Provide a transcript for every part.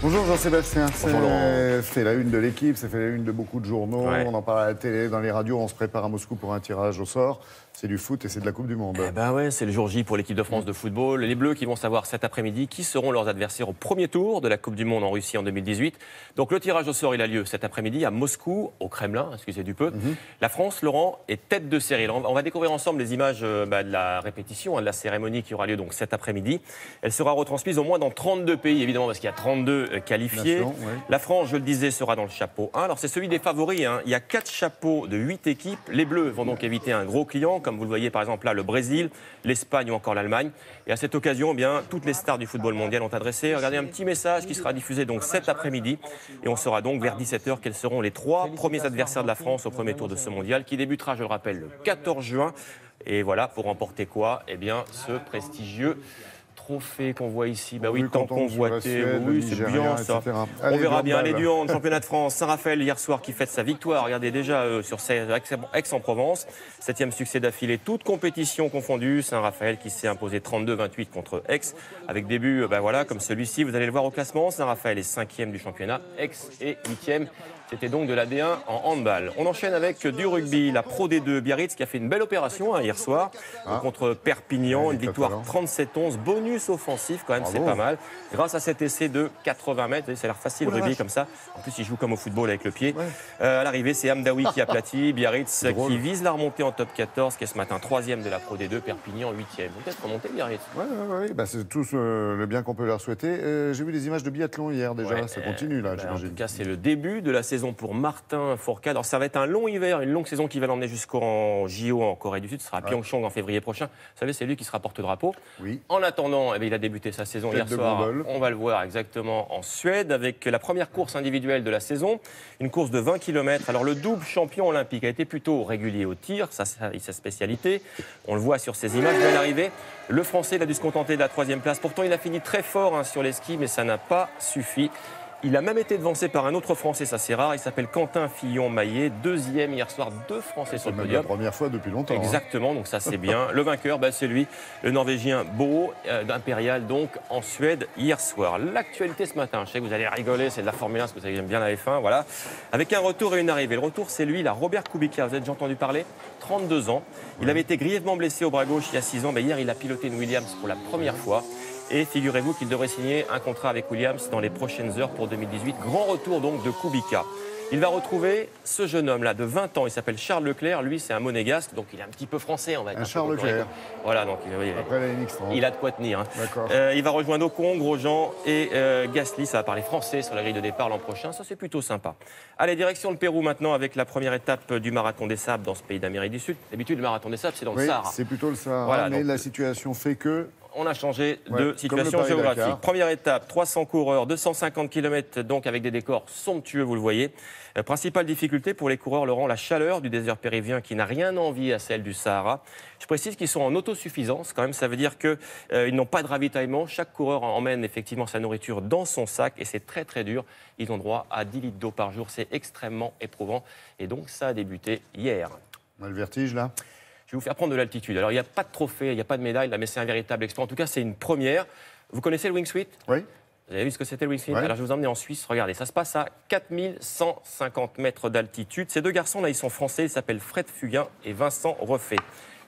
Bonjour Jean-Sébastien, Bonjour Laurent. c'est la une de l'équipe, ça fait la une de beaucoup de journaux, Ouais. on en parle à la télé, dans les radios, on se prépare à Moscou pour un tirage au sort. C'est du foot et c'est de la Coupe du Monde. Eh ben ouais, c'est le jour J pour l'équipe de France de football. Les Bleus qui vont savoir cet après-midi qui seront leurs adversaires au premier tour de la Coupe du Monde en Russie en 2018. Donc le tirage au sort, il a lieu cet après-midi à Moscou, au Kremlin, excusez du peu. La France, Laurent, est tête de série. Alors, on va découvrir ensemble les images de la répétition, de la cérémonie qui aura lieu donc cet après-midi. Elle sera retransmise au moins dans 32 pays, évidemment, parce qu'il y a 32 qualifiés. Nation, ouais. La France, je le disais, sera dans le chapeau 1. Alors c'est celui des favoris, hein. Il y a 4 chapeaux de 8 équipes. Les Bleus vont donc éviter un gros client, comme vous le voyez par exemple là, le Brésil, l'Espagne ou encore l'Allemagne. Et à cette occasion, eh bien, toutes les stars du football mondial ont adressé, regardez, un petit message qui sera diffusé donc cet après-midi. Et on saura donc vers 17h quels seront les 3 premiers adversaires de la France au premier tour de ce mondial, qui débutera, je le rappelle, le 14 juin. Et voilà, pour remporter quoi? Eh bien, ce prestigieux trophée qu'on voit ici, bah oui, tant convoité, oui, c'est bien ça. On verra bien les Duans, championnat de France, Saint-Raphaël hier soir qui fête sa victoire. Regardez déjà sur Aix-en-Provence, 7e succès d'affilée, toute compétition confondue. Saint-Raphaël qui s'est imposé 32-28 contre Aix, avec début, voilà, comme celui-ci. Vous allez le voir au classement. Saint-Raphaël est 5e du championnat, Aix est 8e. C'était donc de la D1 en handball. On enchaîne avec du rugby, la Pro D2 Biarritz qui a fait une belle opération hier soir contre Perpignan, une victoire 37-11, bonus offensif quand même, c'est pas mal. Grâce à cet essai de 80 mètres, ça a l'air facile le rugby comme ça. En plus, il joue comme au football avec le pied. À l'arrivée, c'est Hamdaoui qui aplatit, Biarritz qui vise la remontée en top 14, qui est ce matin 3e de la Pro D2, Perpignan 8e. Peut-être remonter Biarritz. Oui, bah, c'est tout le bien qu'on peut leur souhaiter. J'ai vu des images de biathlon hier déjà, ça continue là, En j'imagine. tout cas, c'est le début de la saison pour Martin Fourcade. Alors ça va être un long hiver, une longue saison qui va l'emmener jusqu'en JO en Corée du Sud. Ce sera à Pyeongchang en février prochain. Vous savez, c'est lui qui sera porte-drapeau. Oui. En attendant, il a débuté sa saison hier soir. gondole. On va le voir exactement en Suède avec la première course individuelle de la saison. Une course de 20 km. Alors le double champion olympique a été plutôt régulier au tir, ça c'est sa spécialité. On le voit sur ces images. À l'arrivée, le Français il a dû se contenter de la 3e place. Pourtant, il a fini très fort sur les skis, mais ça n'a pas suffi. Il a même été devancé par un autre Français, ça c'est rare. Il s'appelle Quentin Fillon-Maillet, 2e hier soir, 2 Français sur le C'est podium. la première fois depuis longtemps. Exactement, donc ça c'est bien. Le vainqueur, c'est lui, le Norvégien Bo d'Impérial, donc en Suède hier soir. L'actualité ce matin, je sais que vous allez rigoler, c'est de la Formule 1, parce que vous savez que j'aime bien la F1, voilà. Avec un retour et une arrivée. Le retour, c'est lui, Robert Kubica, vous avez déjà entendu parler, 32 ans. Il avait été grièvement blessé au bras gauche il y a 6 ans, mais hier il a piloté une Williams pour la première fois. Et figurez-vous qu'il devrait signer un contrat avec Williams dans les prochaines heures pour 2018. Grand retour donc de Kubica. Il va retrouver ce jeune homme-là de 20 ans. Il s'appelle Charles Leclerc. Lui, c'est un monégasque, donc il est un petit peu français, on va dire. Charles Leclerc. Voilà, donc Après la NX30. il a de quoi tenir. D'accord. Il va rejoindre Ocon, Grosjean et Gasly. Ça va parler français sur la grille de départ l'an prochain. Ça, c'est plutôt sympa. Allez, direction le Pérou maintenant avec la première étape du Marathon des Sables dans ce pays d'Amérique du Sud. D'habitude, le Marathon des Sables, c'est dans le Sahara. C'est plutôt le Sahara, Voilà, mais donc, la situation fait que... On a changé de situation comme le géographique. Paris-Dakar. Première étape, 300 coureurs, 250 km, donc avec des décors somptueux, vous le voyez. Principale difficulté pour les coureurs, Laurent, la chaleur du désert péruvien qui n'a rien envié à celle du Sahara. Je précise qu'ils sont en autosuffisance quand même, ça veut dire qu'ils n'ont pas de ravitaillement. Chaque coureur emmène effectivement sa nourriture dans son sac et c'est très très dur. Ils ont droit à 10 litres d'eau par jour, c'est extrêmement éprouvant. Et donc ça a débuté hier. On a le vertige là. Je vais vous faire prendre de l'altitude. Alors, il n'y a pas de trophée, il n'y a pas de médaille, là, mais c'est un véritable exploit. En tout cas, c'est une première. Vous connaissez le wingsuit? Oui. Vous avez vu ce que c'était le wingsuit? Ouais. Alors, je vais vous emmener en Suisse. Regardez, ça se passe à 4150 mètres d'altitude. Ces deux garçons-là, ils sont français. Ils s'appellent Fred Fugain et Vincent Refait.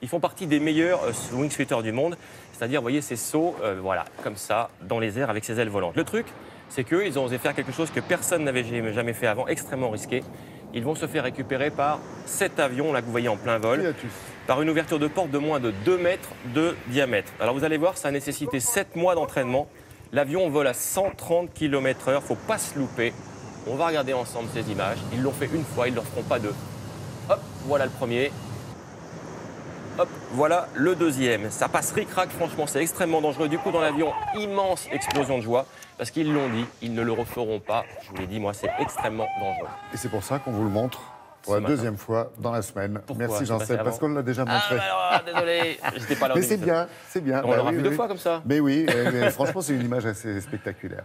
Ils font partie des meilleurs wingsuiters du monde. C'est-à-dire, vous voyez, ces sauts, voilà, comme ça, dans les airs avec ces ailes volantes. Le truc, c'est qu'eux, ils ont osé faire quelque chose que personne n'avait jamais fait avant, extrêmement risqué. Ils vont se faire récupérer par cet avion, là, que vous voyez en plein vol, par une ouverture de porte de moins de 2 mètres de diamètre. Alors vous allez voir, ça a nécessité 7 mois d'entraînement. L'avion vole à 130 km/h, il ne faut pas se louper. On va regarder ensemble ces images. Ils l'ont fait une fois, ils ne le feront pas deux. Hop, voilà le premier. Hop, voilà le deuxième. Ça passe ric-rac, franchement, c'est extrêmement dangereux. Du coup, dans l'avion, immense explosion de joie. Parce qu'ils l'ont dit, ils ne le referont pas. Je vous l'ai dit, moi, c'est extrêmement dangereux. Et c'est pour ça qu'on vous le montre pour la deuxième fois dans la semaine. Pourquoi? Merci Jean-Seb, parce qu'on l'a déjà montré. Désolé, j'étais pas là. Mais c'est bien, c'est bien. On l'aura vu 2 fois comme ça. Mais oui, franchement, c'est une image assez spectaculaire.